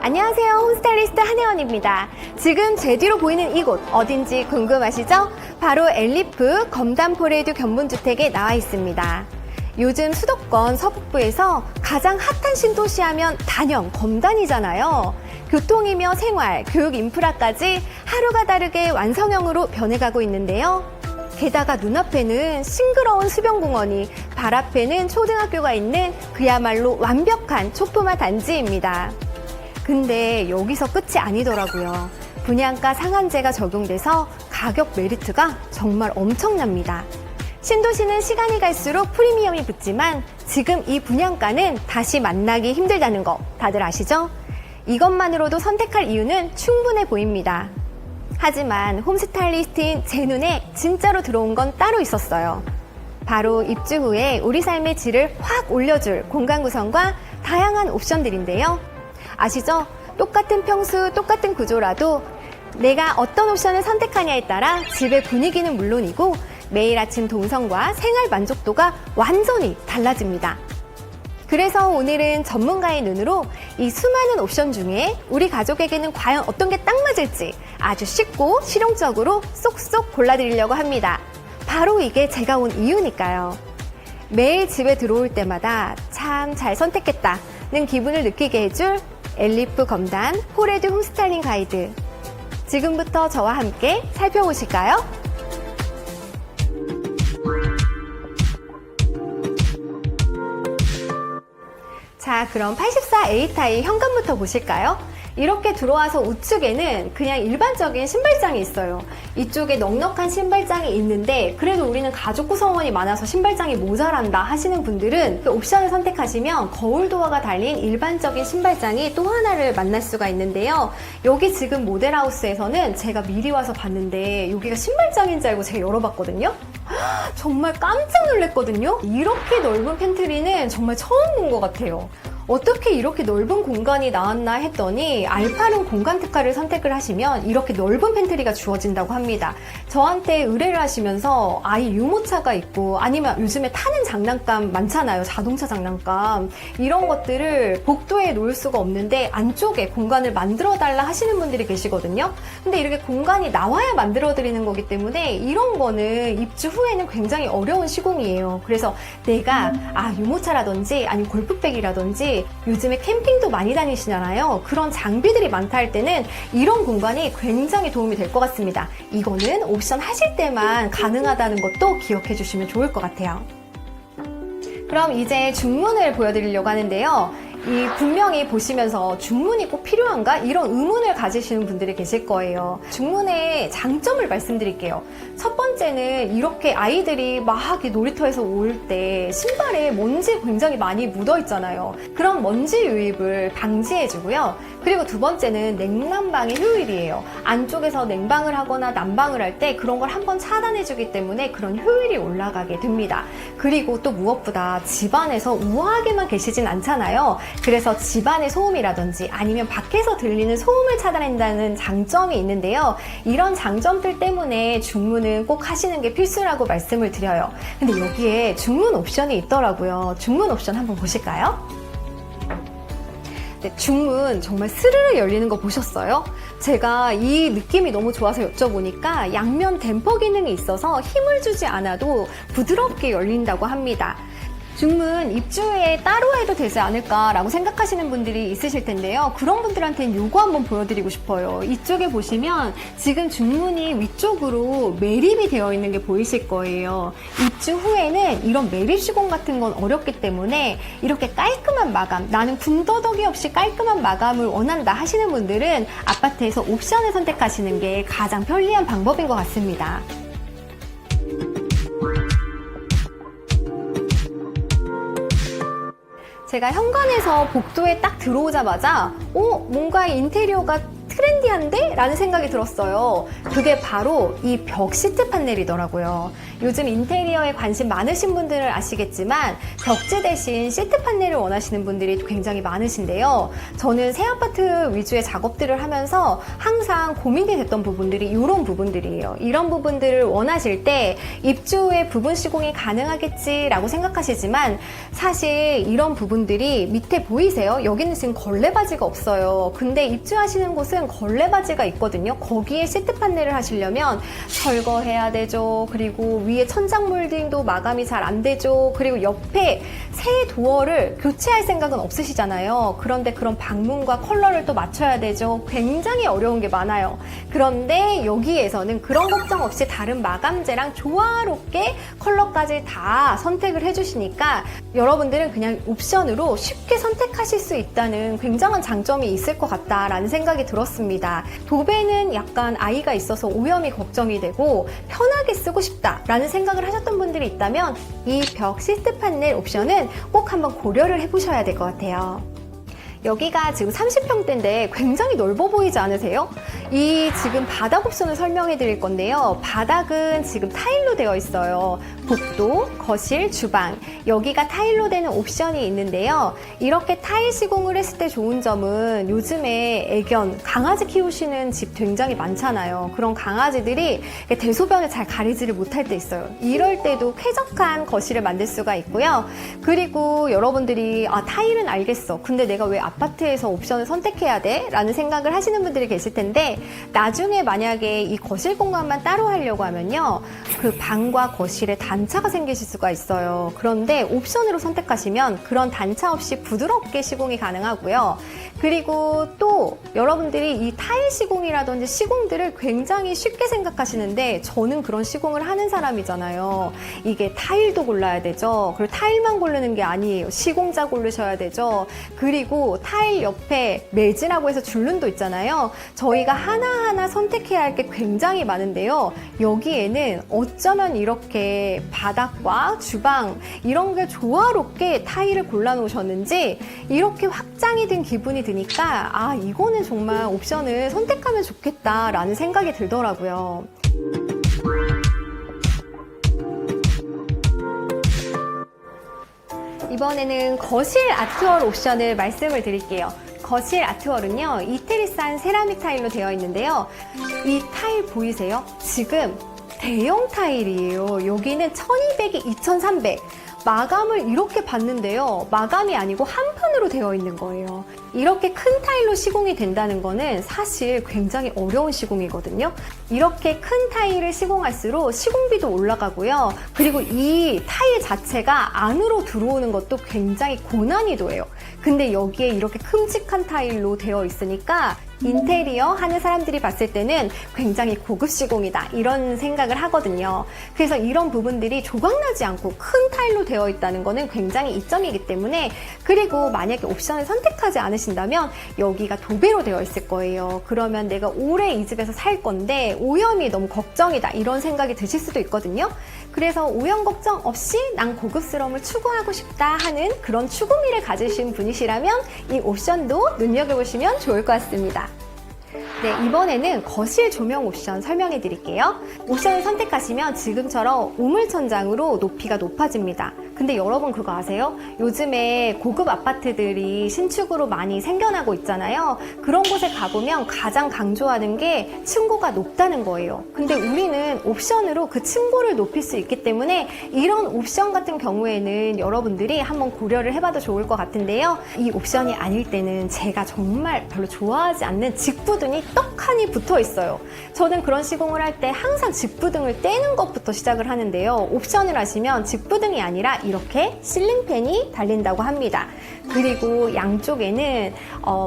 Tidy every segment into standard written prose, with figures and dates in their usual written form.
안녕하세요. 홈스타일리스트 한혜원입니다. 지금 제 뒤로 보이는 이곳 어딘지 궁금하시죠? 바로 엘리프 검단포레드 견본주택에 나와 있습니다. 요즘 수도권 서북부에서 가장 핫한 신도시 하면 단연 검단이잖아요. 교통이며 생활, 교육 인프라까지 하루가 다르게 완성형으로 변해가고 있는데요. 게다가 눈앞에는 싱그러운 수변공원이, 발 앞에는 초등학교가 있는 그야말로 완벽한 초품화 단지입니다. 근데 여기서 끝이 아니더라고요. 분양가 상한제가 적용돼서 가격 메리트가 정말 엄청납니다. 신도시는 시간이 갈수록 프리미엄이 붙지만 지금 이 분양가는 다시 만나기 힘들다는 거 다들 아시죠? 이것만으로도 선택할 이유는 충분해 보입니다. 하지만 홈스타일리스트인 제 눈에 진짜로 들어온 건 따로 있었어요. 바로 입주 후에 우리 삶의 질을 확 올려줄 공간 구성과 다양한 옵션들인데요. 아시죠? 똑같은 평수, 똑같은 구조라도 내가 어떤 옵션을 선택하냐에 따라 집의 분위기는 물론이고 매일 아침 동선과 생활 만족도가 완전히 달라집니다. 그래서 오늘은 전문가의 눈으로 이 수많은 옵션 중에 우리 가족에게는 과연 어떤 게 딱 맞을지 아주 쉽고 실용적으로 쏙쏙 골라드리려고 합니다. 바로 이게 제가 온 이유니까요. 매일 집에 들어올 때마다 참 잘 선택했다는 기분을 느끼게 해줄 엘리프 검단 포레드 홈스타일링 가이드. 지금부터 저와 함께 살펴보실까요? 자, 그럼 84A 타입 현관부터 보실까요? 이렇게 들어와서 우측에는 그냥 일반적인 신발장이 있어요. 이쪽에 넉넉한 신발장이 있는데 그래도 우리는 가족 구성원이 많아서 신발장이 모자란다 하시는 분들은 옵션을 선택하시면 거울 도어가 달린 일반적인 신발장이 또 하나를 만날 수가 있는데요. 여기 지금 모델하우스에서는 제가 미리 와서 봤는데 여기가 신발장인 줄 알고 제가 열어봤거든요. 정말 깜짝 놀랐거든요. 이렇게 넓은 팬트리는 정말 처음 본 것 같아요. 어떻게 이렇게 넓은 공간이 나왔나 했더니 알파룸 공간 특화를 선택을 하시면 이렇게 넓은 팬트리가 주어진다고 합니다. 저한테 의뢰를 하시면서 아이 유모차가 있고 아니면 요즘에 타는 장난감 많잖아요. 자동차 장난감. 이런 것들을 복도에 놓을 수가 없는데 안쪽에 공간을 만들어 달라 하시는 분들이 계시거든요. 근데 이렇게 공간이 나와야 만들어 드리는 거기 때문에 이런 거는 입주 후에는 굉장히 어려운 시공이에요. 그래서 내가 유모차라든지 아니면 골프백이라든지 요즘에 캠핑도 많이 다니시잖아요. 그런 장비들이 많다 할 때는 이런 공간이 굉장히 도움이 될 것 같습니다. 이거는 옵션 하실 때만 가능하다는 것도 기억해 주시면 좋을 것 같아요. 그럼 이제 중문을 보여드리려고 하는데요. 분명히 보시면서 중문이 꼭 필요한가? 이런 의문을 가지시는 분들이 계실 거예요. 중문의 장점을 말씀드릴게요. 첫 번째는 이렇게 아이들이 막 놀이터에서 올 때 신발에 먼지 굉장히 많이 묻어 있잖아요. 그런 먼지 유입을 방지해주고요. 그리고 두 번째는 냉난방의 효율이에요. 안쪽에서 냉방을 하거나 난방을 할 때 그런 걸 한번 차단해주기 때문에 그런 효율이 올라가게 됩니다. 그리고 또 무엇보다 집안에서 우아하게만 계시진 않잖아요. 그래서 집안의 소음이라든지 아니면 밖에서 들리는 소음을 차단한다는 장점이 있는데요. 이런 장점들 때문에 중문은 꼭 하시는 게 필수라고 말씀을 드려요. 근데 여기에 중문 옵션이 있더라고요. 중문 옵션 한번 보실까요? 네, 중문 정말 스르르 열리는 거 보셨어요? 제가 이 느낌이 너무 좋아서 여쭤보니까 양면 댐퍼 기능이 있어서 힘을 주지 않아도 부드럽게 열린다고 합니다. 중문 입주 후에 따로 해도 되지 않을까라고 생각하시는 분들이 있으실 텐데요. 그런 분들한테는 요거 한번 보여드리고 싶어요. 이쪽에 보시면 지금 중문이 위쪽으로 매립이 되어 있는 게 보이실 거예요. 입주 후에는 이런 매립 시공 같은 건 어렵기 때문에 이렇게 깔끔한 마감, 나는 군더더기 없이 깔끔한 마감을 원한다 하시는 분들은 아파트에서 옵션을 선택하시는 게 가장 편리한 방법인 것 같습니다. 제가 현관에서 복도에 딱 들어오자마자 뭔가 인테리어가 편리한데? 라는 생각이 들었어요. 그게 바로 이 벽 시트 판넬이더라고요. 요즘 인테리어에 관심 많으신 분들은 아시겠지만 벽지 대신 시트 판넬을 원하시는 분들이 굉장히 많으신데요. 저는 새 아파트 위주의 작업들을 하면서 항상 고민이 됐던 부분들이 이런 부분들이에요. 이런 부분들을 원하실 때 입주 후에 부분 시공이 가능하겠지라고 생각하시지만 사실 이런 부분들이 밑에 보이세요? 여기는 지금 걸레바지가 없어요. 근데 입주하시는 곳은 걸레바지가 있거든요. 거기에 시트 판넬을 하시려면 철거해야 되죠. 그리고 위에 천장 몰딩도 마감이 잘 안 되죠. 그리고 옆에 새 도어를 교체할 생각은 없으시잖아요. 그런데 그런 방문과 컬러를 또 맞춰야 되죠. 굉장히 어려운 게 많아요. 그런데 여기에서는 그런 걱정 없이 다른 마감재랑 조화롭게 컬러까지 다 선택을 해주시니까 여러분들은 그냥 옵션으로 쉽게 선택하실 수 있다는 굉장한 장점이 있을 것 같다라는 생각이 들었습니다. 도배는 약간 아이가 있어서 오염이 걱정이 되고 편하게 쓰고 싶다라는 생각을 하셨던 분들이 있다면 이 벽 시트 판넬 옵션은 꼭 한번 고려를 해보셔야 될 것 같아요. 여기가 지금 30평대인데 굉장히 넓어 보이지 않으세요? 이 지금 바닥 옵션을 설명해 드릴 건데요. 바닥은 지금 타일로 되어 있어요. 복도, 거실, 주방 여기가 타일로 되는 옵션이 있는데요. 이렇게 타일 시공을 했을 때 좋은 점은 요즘에 애견, 강아지 키우시는 집 굉장히 많잖아요. 그런 강아지들이 대소변을 잘 가리지를 못할 때 있어요. 이럴 때도 쾌적한 거실을 만들 수가 있고요. 그리고 여러분들이 타일은 알겠어. 근데 내가 왜 아파트에서 옵션을 선택해야 돼? 라는 생각을 하시는 분들이 계실 텐데 나중에 만약에 이 거실 공간만 따로 하려고 하면요. 그 방과 거실에 단차가 생기실 수가 있어요. 그런데 옵션으로 선택하시면 그런 단차 없이 부드럽게 시공이 가능하고요. 그리고 또 여러분들이 이 타일 시공이라든지 시공들을 굉장히 쉽게 생각하시는데 저는 그런 시공을 하는 사람이잖아요. 이게 타일도 골라야 되죠. 그리고 타일만 고르는 게 아니에요. 시공자 고르셔야 되죠. 그리고 타일 옆에 매지라고 해서 줄눈도 있잖아요. 저희가 하나하나 선택해야 할 게 굉장히 많은데요. 여기에는 어쩌면 이렇게 바닥과 주방 이런 게 조화롭게 타일을 골라 놓으셨는지 이렇게 확장이 된 기분이 드니까 이거는 정말 옵션을 선택하면 좋겠다라는 생각이 들더라고요. 이번에는 거실 아트월 옵션을 말씀을 드릴게요. 거실 아트월은요, 이태리산 세라믹 타일로 되어 있는데요. 이 타일 보이세요? 지금 대형 타일이에요. 여기는 1200에 2300. 마감을 이렇게 봤는데요. 마감이 아니고 한 판으로 되어 있는 거예요. 이렇게 큰 타일로 시공이 된다는 거는 사실 굉장히 어려운 시공이거든요. 이렇게 큰 타일을 시공할수록 시공비도 올라가고요. 그리고 이 타일 자체가 안으로 들어오는 것도 굉장히 고난이도예요. 근데 여기에 이렇게 큼직한 타일로 되어 있으니까 인테리어 하는 사람들이 봤을 때는 굉장히 고급 시공이다 이런 생각을 하거든요. 그래서 이런 부분들이 조각나지 않고 큰 타일로 되어 있다는 거는 굉장히 이점이기 때문에 그리고 만약에 옵션을 선택하지 않으신다면 여기가 도배로 되어 있을 거예요. 그러면 내가 오래 이 집에서 살 건데 오염이 너무 걱정이다 이런 생각이 드실 수도 있거든요. 그래서 오염 걱정 없이 난 고급스러움을 추구하고 싶다 하는 그런 추구미를 가지신 분이시라면 이 옵션도 눈여겨보시면 좋을 것 같습니다. 네, 이번에는 거실 조명 옵션 설명해 드릴게요. 옵션을 선택하시면 지금처럼 우물천장으로 높이가 높아집니다. 근데 여러분 그거 아세요? 요즘에 고급 아파트들이 신축으로 많이 생겨나고 있잖아요. 그런 곳에 가보면 가장 강조하는 게 층고가 높다는 거예요. 근데 우리는 옵션으로 그 층고를 높일 수 있기 때문에 이런 옵션 같은 경우에는 여러분들이 한번 고려를 해봐도 좋을 것 같은데요. 이 옵션이 아닐 때는 제가 정말 별로 좋아하지 않는 직부등이 떡하니 붙어 있어요. 저는 그런 시공을 할 때 항상 직부등을 떼는 것부터 시작을 하는데요. 옵션을 하시면 직부등이 아니라 이렇게 실링팬이 달린다고 합니다. 그리고 양쪽에는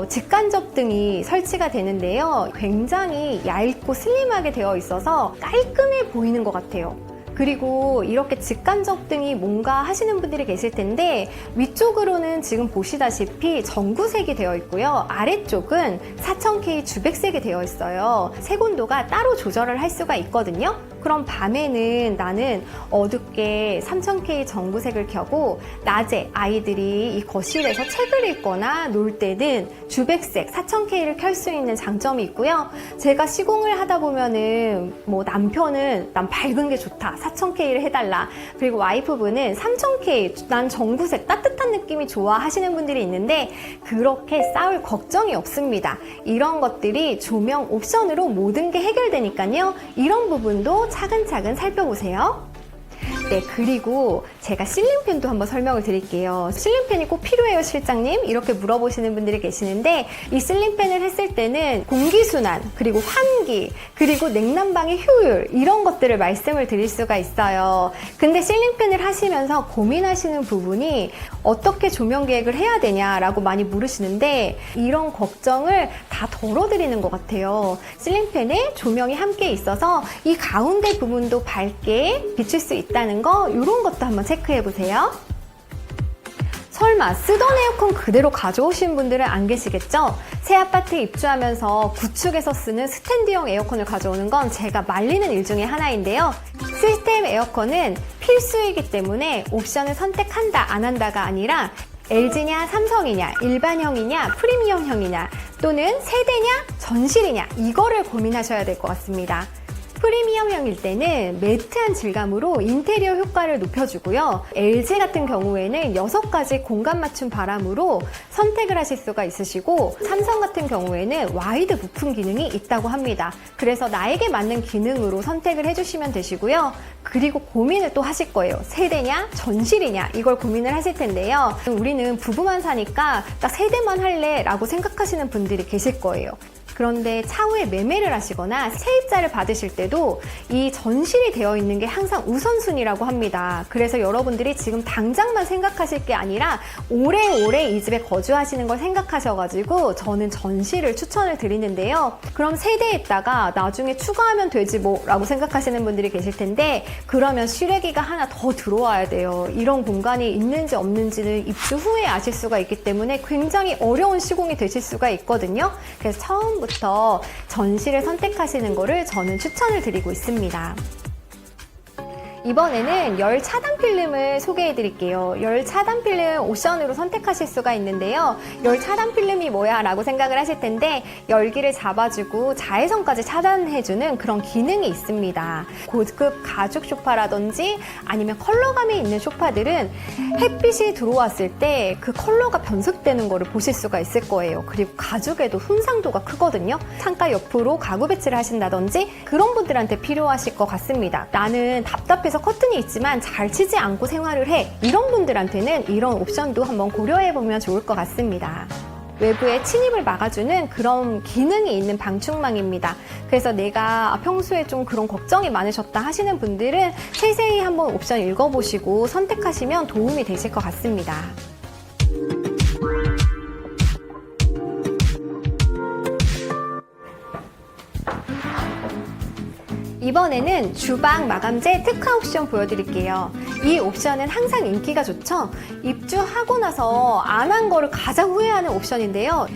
직간접등이 설치가 되는데요. 굉장히 얇고 슬림하게 되어 있어서 깔끔해 보이는 것 같아요. 그리고 이렇게 직간접등이 뭔가 하시는 분들이 계실 텐데 위쪽으로는 지금 보시다시피 전구색이 되어 있고요. 아래쪽은 4000K 주백색이 되어 있어요. 색온도가 따로 조절을 할 수가 있거든요. 그럼 밤에는 나는 어둡게 3000K 전구색을 켜고 낮에 아이들이 이 거실에서 책을 읽거나 놀 때는 주백색 4000K를 켤 수 있는 장점이 있고요. 제가 시공을 하다 보면은 뭐 남편은 난 밝은 게 좋다 4000K를 해달라, 그리고 와이프분은 3000K 난 전구색 따뜻한 느낌이 좋아 하시는 분들이 있는데 그렇게 싸울 걱정이 없습니다. 이런 것들이 조명 옵션으로 모든 게 해결되니까요. 이런 부분도 차근차근 살펴보세요. 네, 그리고 제가 실링팬도 한번 설명을 드릴게요. 실링팬이 꼭 필요해요, 실장님? 이렇게 물어보시는 분들이 계시는데 이 실링팬을 했을 때는 공기순환, 그리고 환기, 그리고 냉난방의 효율 이런 것들을 말씀을 드릴 수가 있어요. 근데 실링팬을 하시면서 고민하시는 부분이 어떻게 조명 계획을 해야 되냐라고 많이 물으시는데 이런 걱정을 다 덜어드리는 것 같아요. 실링팬에 조명이 함께 있어서 이 가운데 부분도 밝게 비출 수 있다는 거, 이런 것도 한번 체크해 보세요. 설마 쓰던 에어컨 그대로 가져오신 분들은 안 계시겠죠? 새 아파트에 입주하면서 구축에서 쓰는 스탠드형 에어컨을 가져오는 건 제가 말리는 일 중에 하나인데요. 시스템 에어컨은 필수이기 때문에 옵션을 선택한다 안 한다가 아니라 LG냐 삼성이냐 일반형이냐 프리미엄형이냐 또는 세대냐 전실이냐 이거를 고민하셔야 될 것 같습니다. 프리미엄형일 때는 매트한 질감으로 인테리어 효과를 높여주고요. LG 같은 경우에는 6가지 공간 맞춤 바람으로 선택을 하실 수가 있으시고 삼성 같은 경우에는 와이드 부품 기능이 있다고 합니다. 그래서 나에게 맞는 기능으로 선택을 해주시면 되시고요. 그리고 고민을 또 하실 거예요. 세대냐 전실이냐 이걸 고민을 하실 텐데요. 우리는 부부만 사니까 딱 세대만 할래 라고 생각하시는 분들이 계실 거예요. 그런데 차후에 매매를 하시거나 세입자를 받으실 때도 이 전실이 되어 있는 게 항상 우선순위라고 합니다. 그래서 여러분들이 지금 당장만 생각하실 게 아니라 오래오래 이 집에 거주하시는 걸 생각하셔가지고 저는 전실을 추천을 드리는데요. 그럼 세대에다가 나중에 추가하면 되지 뭐 라고 생각하시는 분들이 계실 텐데 그러면 실외기가 하나 더 들어와야 돼요. 이런 공간이 있는지 없는지는 입주 후에 아실 수가 있기 때문에 굉장히 어려운 시공이 되실 수가 있거든요. 그래서 처음부터 전실을 선택하시는 거를 저는 추천을 드리고 있습니다. 이번에는 열 차단 필름을 소개해 드릴게요. 열 차단 필름 옵션으로 선택하실 수가 있는데요. 열 차단 필름이 뭐야 라고 생각을 하실 텐데 열기를 잡아주고 자외선까지 차단해주는 그런 기능이 있습니다. 고급 가죽 소파라든지 아니면 컬러감이 있는 소파들은 햇빛이 들어왔을 때 그 컬러가 변색되는 거를 보실 수가 있을 거예요. 그리고 가죽에도 손상도가 크거든요. 창가 옆으로 가구 배치를 하신다든지 그런 분들한테 필요하실 것 같습니다. 나는 답답해서 커튼이 있지만 잘 치지 않고 생활을 해. 이런 분들한테는 이런 옵션도 한번 고려해보면 좋을 것 같습니다. 외부의 침입을 막아주는 그런 기능이 있는 방충망입니다. 그래서 내가 평소에 좀 그런 걱정이 많으셨다 하시는 분들은 세세히 한번 옵션 읽어보시고 선택하시면 도움이 되실 것 같습니다. 이번에는 주방 마감재 특화 옵션 보여드릴게요. 이 옵션은 항상 인기가 좋죠? 입주하고 나서 안 한 거를 가장 후회하는 옵션인데요.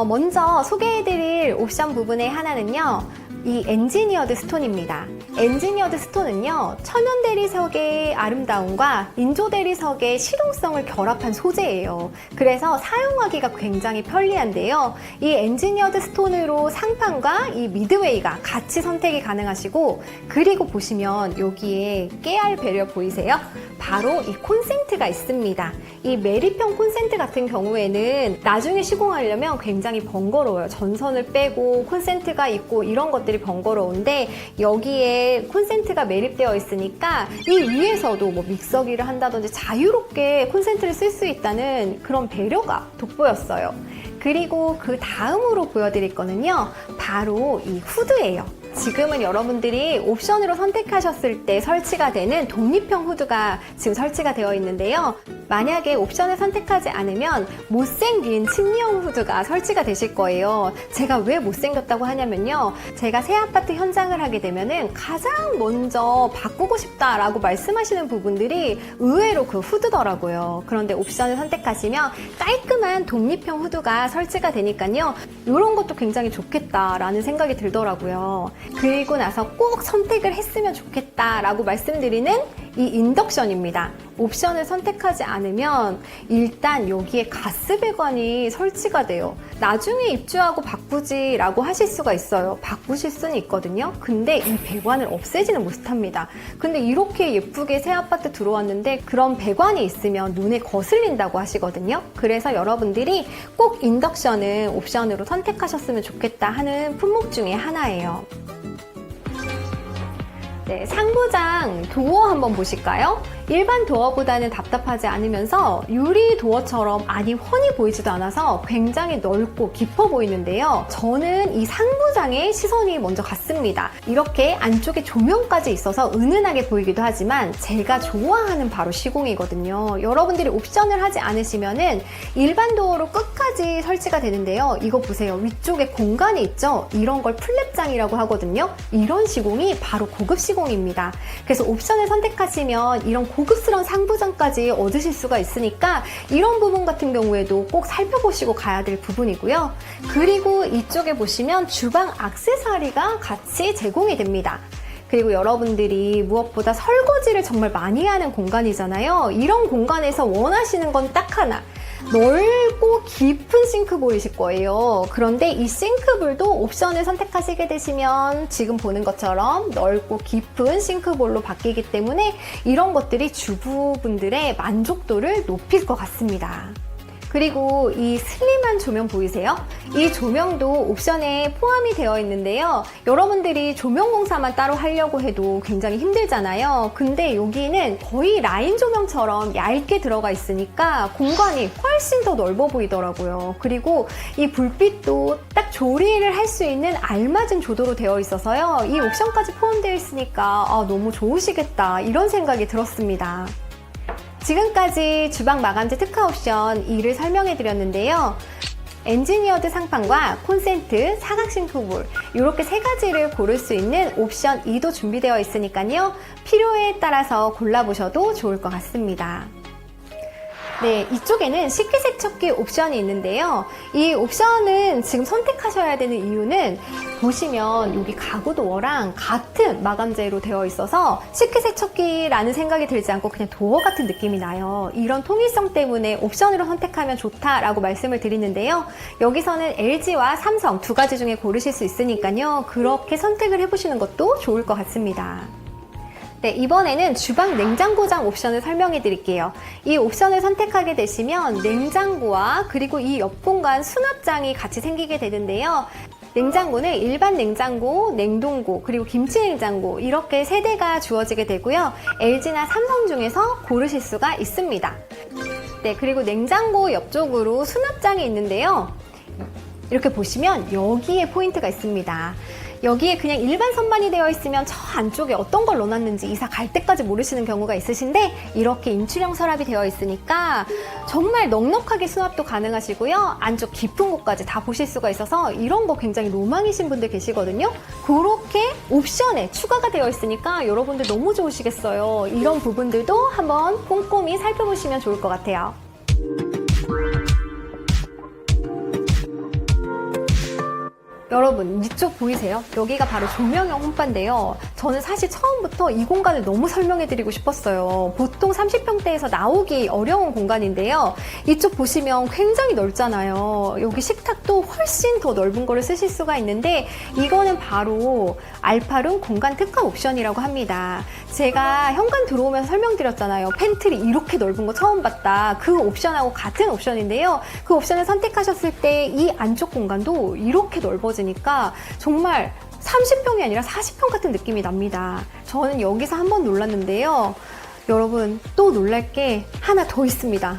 먼저 소개해드릴 옵션 부분의 하나는요. 이 엔지니어드 스톤입니다. 엔지니어드 스톤은요, 천연 대리석의 아름다움과 인조 대리석의 실용성을 결합한 소재예요. 그래서 사용하기가 굉장히 편리한데요. 이 엔지니어드 스톤으로 상판과 이 미드웨이가 같이 선택이 가능하시고, 그리고 보시면 여기에 깨알 배려 보이세요? 바로 이 콘센트가 있습니다. 이 메리평 콘센트 같은 경우에는 나중에 시공하려면 굉장히 번거로워요. 전선을 빼고 콘센트가 있고 이런 것들이 번거로운데 여기에 콘센트가 매립되어 있으니까 이 위에서도 뭐 믹서기를 한다든지 자유롭게 콘센트를 쓸 수 있다는 그런 배려가 돋보였어요. 그리고 그 다음으로 보여드릴 거는요, 바로 이 후드예요. 지금은 여러분들이 옵션으로 선택하셨을 때 설치가 되는 독립형 후드가 지금 설치가 되어 있는데요. 만약에 옵션을 선택하지 않으면 못생긴 침리형 후드가 설치가 되실 거예요. 제가 왜 못생겼다고 하냐면요. 제가 새 아파트 현장을 하게 되면은 가장 먼저 바꾸고 싶다라고 말씀하시는 부분들이 의외로 그 후드더라고요. 그런데 옵션을 선택하시면 깔끔한 독립형 후드가 설치가 되니까요. 이런 것도 굉장히 좋겠다라는 생각이 들더라고요. 그리고 나서 꼭 선택을 했으면 좋겠다라고 말씀드리는 이 인덕션입니다. 옵션을 선택하지 않으면 일단 여기에 가스 배관이 설치가 돼요. 나중에 입주하고 바꾸지라고 하실 수가 있어요. 바꾸실 수는 있거든요. 근데 이 배관을 없애지는 못합니다. 근데 이렇게 예쁘게 새 아파트 들어왔는데 그런 배관이 있으면 눈에 거슬린다고 하시거든요. 그래서 여러분들이 꼭 인덕션을 옵션으로 선택하셨으면 좋겠다 하는 품목 중에 하나예요. 네, 상부장 도어 한번 보실까요? 일반 도어보다는 답답하지 않으면서 유리 도어처럼 아니 훤히 보이지도 않아서 굉장히 넓고 깊어 보이는데요. 저는 이 상부장에 시선이 먼저 갔습니다. 이렇게 안쪽에 조명까지 있어서 은은하게 보이기도 하지만 제가 좋아하는 바로 시공이거든요. 여러분들이 옵션을 하지 않으시면은 일반 도어로 끝까지 설치가 되는데요. 이거 보세요. 위쪽에 공간이 있죠? 이런 걸 플랩장이라고 하거든요. 이런 시공이 바로 고급 시공입니다. 그래서 옵션을 선택하시면 이런 고급스러운 상부장까지 얻으실 수가 있으니까 이런 부분 같은 경우에도 꼭 살펴보시고 가야 될 부분이고요. 그리고 이쪽에 보시면 주방 액세서리가 같이 제공이 됩니다. 그리고 여러분들이 무엇보다 설거지를 정말 많이 하는 공간이잖아요. 이런 공간에서 원하시는 건 딱 하나. 넓고 깊은 싱크볼이실 거예요. 그런데 이 싱크볼도 옵션을 선택하시게 되시면 지금 보는 것처럼 넓고 깊은 싱크볼로 바뀌기 때문에 이런 것들이 주부분들의 만족도를 높일 것 같습니다. 그리고 이 슬림한 조명 보이세요? 이 조명도 옵션에 포함이 되어 있는데요. 여러분들이 조명 공사만 따로 하려고 해도 굉장히 힘들잖아요. 근데 여기는 거의 라인 조명처럼 얇게 들어가 있으니까 공간이 훨씬 더 넓어 보이더라고요. 그리고 이 불빛도 딱 조리를 할 수 있는 알맞은 조도로 되어 있어서요. 이 옵션까지 포함되어 있으니까 너무 좋으시겠다 이런 생각이 들었습니다. 지금까지 주방 마감재 특화 옵션 2를 설명해 드렸는데요. 엔지니어드 상판과 콘센트, 사각 싱크볼 이렇게 세 가지를 고를 수 있는 옵션 2도 준비되어 있으니까요. 필요에 따라서 골라보셔도 좋을 것 같습니다. 네, 이쪽에는 식기세척기 옵션이 있는데요. 이 옵션은 지금 선택하셔야 되는 이유는 보시면 여기 가구 도어랑 같은 마감재로 되어 있어서 식기세척기라는 생각이 들지 않고 그냥 도어 같은 느낌이 나요. 이런 통일성 때문에 옵션으로 선택하면 좋다라고 말씀을 드리는데요. 여기서는 LG와 삼성 두 가지 중에 고르실 수 있으니까요. 그렇게 선택을 해보시는 것도 좋을 것 같습니다. 네, 이번에는 주방 냉장고장 옵션을 설명해 드릴게요. 이 옵션을 선택하게 되시면 냉장고와 그리고 이 옆 공간 수납장이 같이 생기게 되는데요. 냉장고는 일반 냉장고, 냉동고, 그리고 김치 냉장고 이렇게 세 대가 주어지게 되고요. LG나 삼성 중에서 고르실 수가 있습니다. 네, 그리고 냉장고 옆쪽으로 수납장이 있는데요. 이렇게 보시면 여기에 포인트가 있습니다. 여기에 그냥 일반 선반이 되어 있으면 저 안쪽에 어떤 걸 넣어놨는지 이사 갈 때까지 모르시는 경우가 있으신데 이렇게 인출형 서랍이 되어 있으니까 정말 넉넉하게 수납도 가능하시고요. 안쪽 깊은 곳까지 다 보실 수가 있어서 이런 거 굉장히 로망이신 분들 계시거든요. 그렇게 옵션에 추가가 되어 있으니까 여러분들 너무 좋으시겠어요. 이런 부분들도 한번 꼼꼼히 살펴보시면 좋을 것 같아요. 여러분 이쪽 보이세요? 여기가 바로 조명형 홈바인데요. 저는 사실 처음부터 이 공간을 너무 설명해드리고 싶었어요. 보통 30평대에서 나오기 어려운 공간인데요. 이쪽 보시면 굉장히 넓잖아요. 여기 식탁도 훨씬 더 넓은 거를 쓰실 수가 있는데 이거는 바로 알파룸 공간 특화 옵션이라고 합니다. 제가 현관 들어오면서 설명드렸잖아요. 팬트리 이렇게 넓은 거 처음 봤다. 그 옵션하고 같은 옵션인데요. 그 옵션을 선택하셨을 때 이 안쪽 공간도 이렇게 넓어지니까 정말 30평이 아니라 40평 같은 느낌이 납니다. 저는 여기서 한번 놀랐는데요. 여러분 또 놀랄 게 하나 더 있습니다.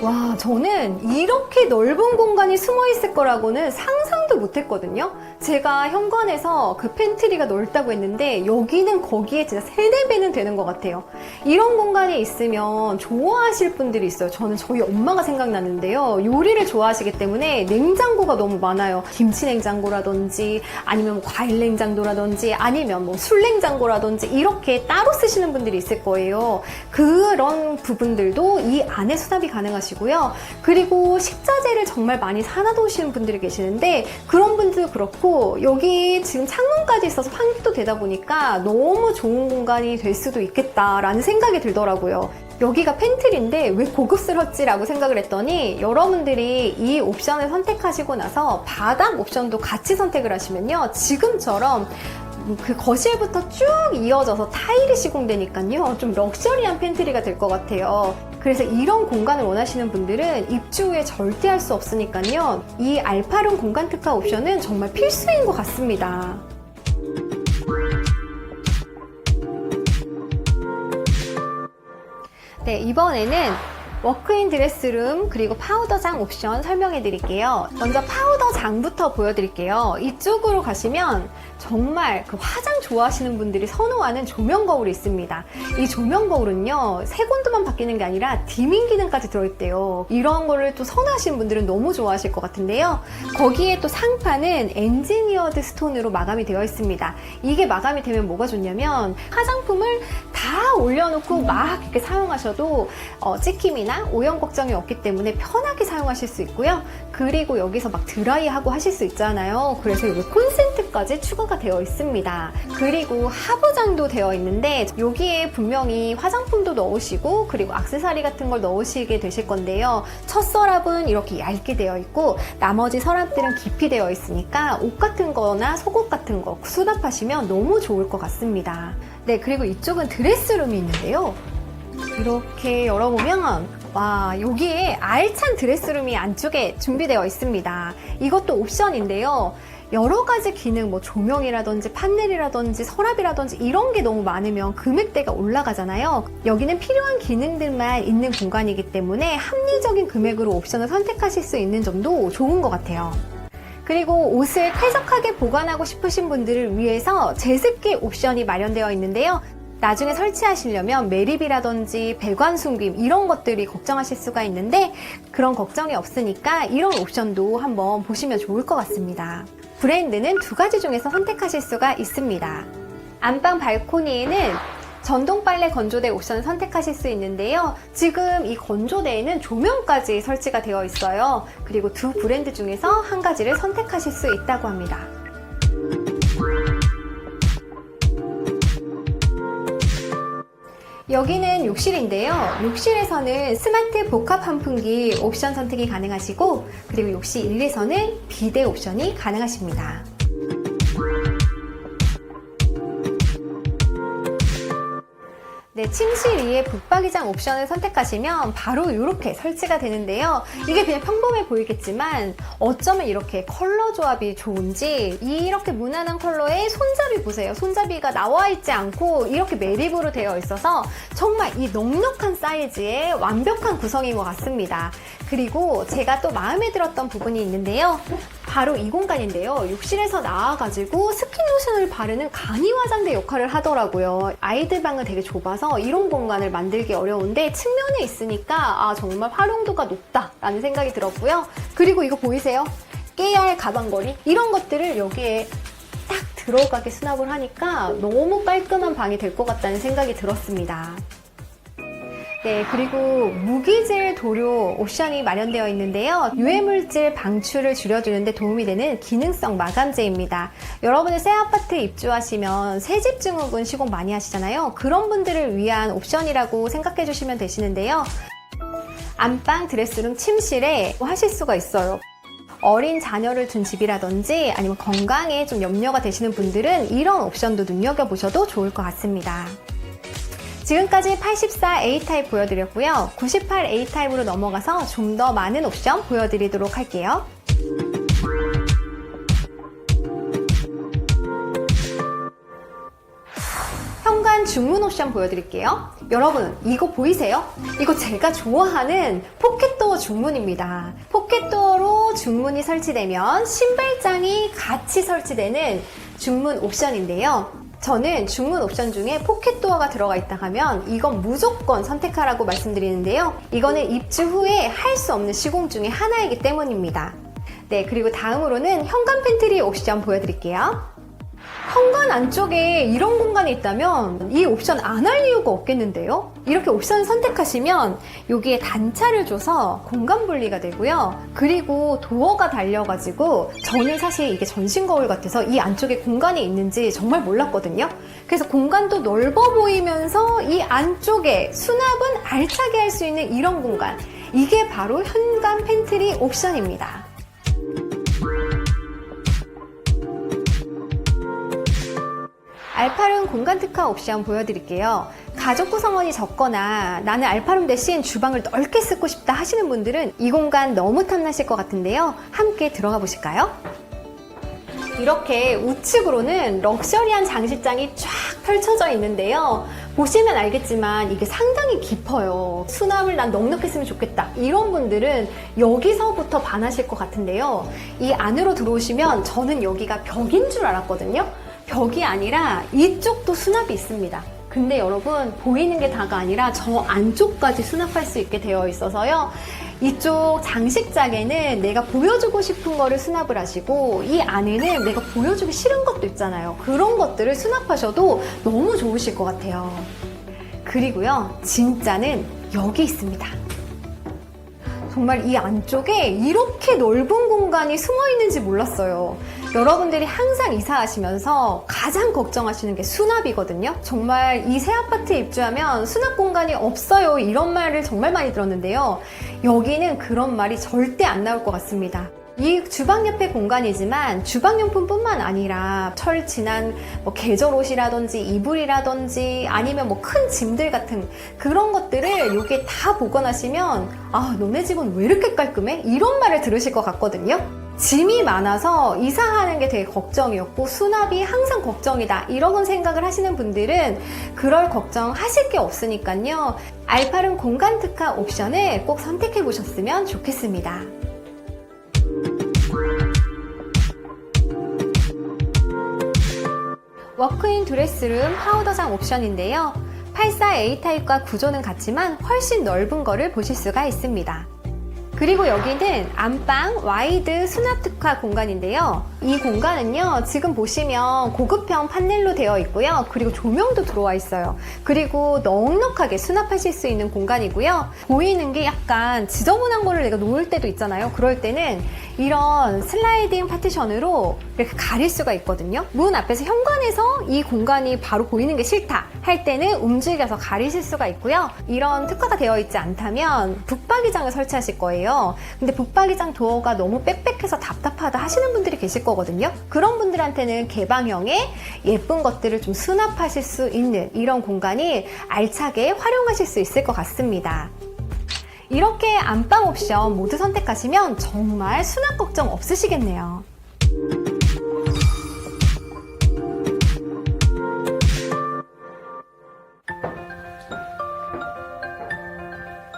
와, 저는 이렇게 넓은 공간이 숨어 있을 거라고는 상상도 못 했거든요. 제가 현관에서 그 팬트리가 넓다고 했는데 여기는 거기에 진짜 3-4배는 되는 것 같아요. 이런 공간이 있으면 좋아하실 분들이 있어요. 저는 저희 엄마가 생각나는데요. 요리를 좋아하시기 때문에 냉장고가 너무 많아요. 김치 냉장고라든지 아니면 과일 냉장고라든지 아니면 뭐 술 냉장고라든지 이렇게 따로 쓰시는 분들이 있을 거예요. 그런 부분들도 이 안에 수납이 가능하시고요. 그리고 식자재를 정말 많이 사놔두시는 분들이 계시는데 그런 분들도 그렇고 여기 지금 창문까지 있어서 환기도 되다 보니까 너무 좋은 공간이 될 수도 있겠다라는 생각이 들더라고요. 여기가 팬트리인데 왜 고급스럽지라고 생각을 했더니 여러분들이 이 옵션을 선택하시고 나서 바닥 옵션도 같이 선택을 하시면요, 지금처럼 그 거실부터 쭉 이어져서 타일이 시공되니까요, 좀 럭셔리한 팬트리가 될 것 같아요. 그래서 이런 공간을 원하시는 분들은 입주 후에 절대 할 수 없으니까요, 이 알파룸 공간 특화 옵션은 정말 필수인 것 같습니다. 네, 이번에는 워크인 드레스룸 그리고 파우더장 옵션 설명해 드릴게요. 먼저 파우더장부터 보여드릴게요. 이쪽으로 가시면 정말 그 화장 좋아하시는 분들이 선호하는 조명 거울이 있습니다. 이 조명 거울은요, 색온도만 바뀌는 게 아니라 디밍 기능까지 들어있대요. 이런 거를 또 선호하시는 분들은 너무 좋아하실 것 같은데요. 거기에 또 상판은 엔지니어드 스톤으로 마감이 되어 있습니다. 이게 마감이 되면 뭐가 좋냐면 화장품을 다 올려놓고 막 이렇게 사용하셔도 찍힘이나 오염 걱정이 없기 때문에 편하게 사용하실 수 있고요. 그리고 여기서 막 드라이하고 하실 수 있잖아요. 그래서 여기 콘센트까지 추가가 되어 있습니다. 그리고 하부장도 되어 있는데 여기에 분명히 화장품도 넣으시고 그리고 액세서리 같은 걸 넣으시게 되실 건데요. 첫 서랍은 이렇게 얇게 되어 있고 나머지 서랍들은 깊이 되어 있으니까 옷 같은 거나 속옷 같은 거 수납하시면 너무 좋을 것 같습니다. 네, 그리고 이쪽은 드레스룸이 있는데요. 이렇게 열어보면 와, 여기에 알찬 드레스룸이 안쪽에 준비되어 있습니다. 이것도 옵션인데요. 여러 가지 기능, 뭐 조명이라든지 판넬이라든지 서랍이라든지 이런 게 너무 많으면 금액대가 올라가잖아요. 여기는 필요한 기능들만 있는 공간이기 때문에 합리적인 금액으로 옵션을 선택하실 수 있는 점도 좋은 것 같아요. 그리고 옷을 쾌적하게 보관하고 싶으신 분들을 위해서 제습기 옵션이 마련되어 있는데요. 나중에 설치하시려면 매립이라든지 배관 숨김 이런 것들이 걱정하실 수가 있는데 그런 걱정이 없으니까 이런 옵션도 한번 보시면 좋을 것 같습니다. 브랜드는 두 가지 중에서 선택하실 수가 있습니다. 안방 발코니에는 전동 빨래 건조대 옵션을 선택하실 수 있는데요. 지금 이 건조대에는 조명까지 설치가 되어 있어요. 그리고 두 브랜드 중에서 한 가지를 선택하실 수 있다고 합니다. 여기는 욕실인데요. 욕실에서는 스마트 복합 환풍기 옵션 선택이 가능하시고 그리고 욕실 1에서는 비데 옵션이 가능하십니다. 네, 침실 위에 붙박이장 옵션을 선택하시면 바로 이렇게 설치가 되는데요. 이게 그냥 평범해 보이겠지만 어쩌면 이렇게 컬러 조합이 좋은지 이렇게 무난한 컬러의 손잡이 보세요. 손잡이가 나와 있지 않고 이렇게 매립으로 되어 있어서 정말 이 넉넉한 사이즈의 완벽한 구성인 것 같습니다. 그리고 제가 또 마음에 들었던 부분이 있는데요. 바로 이 공간인데요. 욕실에서 나와가지고 스킨로션을 바르는 간이 화장대 역할을 하더라고요. 아이들 방은 되게 좁아서 이런 공간을 만들기 어려운데 측면에 있으니까 정말 활용도가 높다라는 생각이 들었고요. 그리고 이거 보이세요? 깨알 가방걸이 이런 것들을 여기에 딱 들어가게 수납을 하니까 너무 깔끔한 방이 될 것 같다는 생각이 들었습니다. 네, 그리고 무기질 도료 옵션이 마련되어 있는데요. 유해물질 방출을 줄여주는데 도움이 되는 기능성 마감재입니다. 여러분이 새 아파트에 입주하시면 새집 증후군 시공 많이 하시잖아요. 그런 분들을 위한 옵션이라고 생각해 주시면 되시는데요. 안방, 드레스룸, 침실에 하실 수가 있어요. 어린 자녀를 둔 집이라든지 아니면 건강에 좀 염려가 되시는 분들은 이런 옵션도 눈여겨보셔도 좋을 것 같습니다. 지금까지 84 A타입 보여드렸고요. 98 A타입으로 넘어가서 좀 더 많은 옵션 보여드리도록 할게요. 현관 중문 옵션 보여드릴게요. 여러분, 이거 보이세요? 이거 제가 좋아하는 포켓도어 중문입니다. 포켓도어로 중문이 설치되면 신발장이 같이 설치되는 중문 옵션인데요. 저는 중문 옵션 중에 포켓도어가 들어가 있다 하면 이건 무조건 선택하라고 말씀드리는데요. 이거는 입주 후에 할 수 없는 시공 중에 하나이기 때문입니다. 네, 그리고 다음으로는 현관 팬트리 옵션 보여드릴게요. 현관 안쪽에 이런 공간이 있다면 이 옵션 안 할 이유가 없겠는데요? 이렇게 옵션을 선택하시면 여기에 단차를 줘서 공간 분리가 되고요. 그리고 도어가 달려가지고 저는 사실 이게 전신 거울 같아서 이 안쪽에 공간이 있는지 정말 몰랐거든요. 그래서 공간도 넓어 보이면서 이 안쪽에 수납은 알차게 할 수 있는 이런 공간. 이게 바로 현관 팬트리 옵션입니다. 알파룸 공간 특화 옵션 보여드릴게요. 가족 구성원이 적거나 나는 알파룸 대신 주방을 넓게 쓰고 싶다 하시는 분들은 이 공간 너무 탐나실 것 같은데요. 함께 들어가 보실까요? 이렇게 우측으로는 럭셔리한 장식장이 쫙 펼쳐져 있는데요. 보시면 알겠지만 이게 상당히 깊어요. 수납을 난 넉넉히 했으면 좋겠다. 이런 분들은 여기서부터 반하실 것 같은데요. 이 안으로 들어오시면 저는 여기가 벽인 줄 알았거든요. 벽이 아니라 이쪽도 수납이 있습니다. 근데 여러분 보이는 게 다가 아니라 저 안쪽까지 수납할 수 있게 되어 있어서요. 이쪽 장식장에는 내가 보여주고 싶은 거를 수납을 하시고 이 안에는 내가 보여주기 싫은 것도 있잖아요. 그런 것들을 수납하셔도 너무 좋으실 것 같아요. 그리고요, 진짜는 여기 있습니다. 정말 이 안쪽에 이렇게 넓은 공간이 숨어 있는지 몰랐어요. 여러분들이 항상 이사하시면서 가장 걱정하시는 게 수납이거든요. 정말 이 새 아파트에 입주하면 수납 공간이 없어요. 이런 말을 정말 많이 들었는데요. 여기는 그런 말이 절대 안 나올 것 같습니다. 이 주방 옆에 공간이지만 주방용품뿐만 아니라 철 지난 계절 옷이라든지 이불이라든지 아니면 큰 짐들 같은 그런 것들을 여기에 다 보관하시면 아, 너네 집은 왜 이렇게 깔끔해? 이런 말을 들으실 것 같거든요. 짐이 많아서 이사하는 게 되게 걱정이었고 수납이 항상 걱정이다 이런 생각을 하시는 분들은 그럴 걱정 하실 게 없으니까요. 알파룸 공간 특화 옵션을 꼭 선택해 보셨으면 좋겠습니다. 워크인 드레스룸 파우더장 옵션인데요. 84A 타입과 구조는 같지만 훨씬 넓은 거를 보실 수가 있습니다. 그리고 여기는 안방 와이드 수납 특화 공간인데요. 이 공간은요, 지금 보시면 고급형 판넬로 되어 있고요. 그리고 조명도 들어와 있어요. 그리고 넉넉하게 수납하실 수 있는 공간이고요. 보이는 게 약간 지저분한 거를 내가 놓을 때도 있잖아요. 그럴 때는 이런 슬라이딩 파티션으로 이렇게 가릴 수가 있거든요. 문 앞에서 현관에서 이 공간이 바로 보이는 게 싫다 할 때는 움직여서 가리실 수가 있고요. 이런 특화가 되어 있지 않다면 붙박이장을 설치하실 거예요. 근데 붙박이장 도어가 너무 빽빽해서 답답하다 하시는 분들이 계실 거거든요. 그런 분들한테는 개방형의 예쁜 것들을 좀 수납하실 수 있는 이런 공간이 알차게 활용하실 수 있을 것 같습니다. 이렇게 안방 옵션 모두 선택하시면 정말 수납 걱정 없으시겠네요.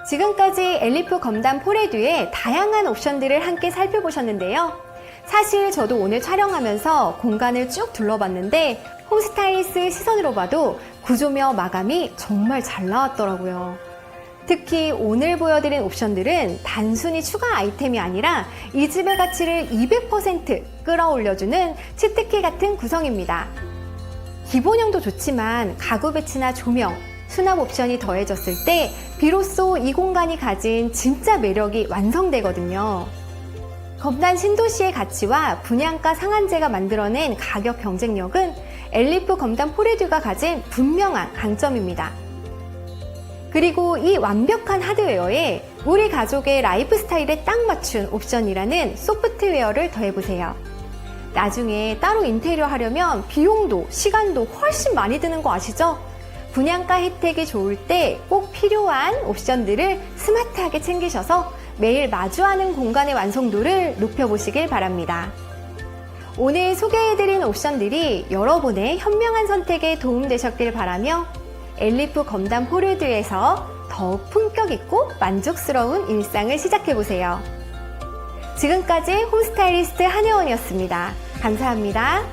지금까지 엘리프 검단 포레듀의 다양한 옵션들을 함께 살펴보셨는데요. 사실 저도 오늘 촬영하면서 공간을 쭉 둘러봤는데 홈스타일리스트 시선으로 봐도 구조며 마감이 정말 잘 나왔더라고요. 특히 오늘 보여드린 옵션들은 단순히 추가 아이템이 아니라 이 집의 가치를 200% 끌어올려주는 치트키 같은 구성입니다. 기본형도 좋지만 가구 배치나 조명, 수납 옵션이 더해졌을 때 비로소 이 공간이 가진 진짜 매력이 완성되거든요. 검단 신도시의 가치와 분양가 상한제가 만들어낸 가격 경쟁력은 엘리프 검단 포레듀가 가진 분명한 강점입니다. 그리고 이 완벽한 하드웨어에 우리 가족의 라이프 스타일에 딱 맞춘 옵션이라는 소프트웨어를 더해보세요. 나중에 따로 인테리어 하려면 비용도 시간도 훨씬 많이 드는 거 아시죠? 분양가 혜택이 좋을 때 꼭 필요한 옵션들을 스마트하게 챙기셔서 매일 마주하는 공간의 완성도를 높여보시길 바랍니다. 오늘 소개해드린 옵션들이 여러분의 현명한 선택에 도움되셨길 바라며 엘리프 검단 포레듀에서 더욱 품격 있고 만족스러운 일상을 시작해보세요. 지금까지 홈스타일리스트 한혜원이었습니다. 감사합니다.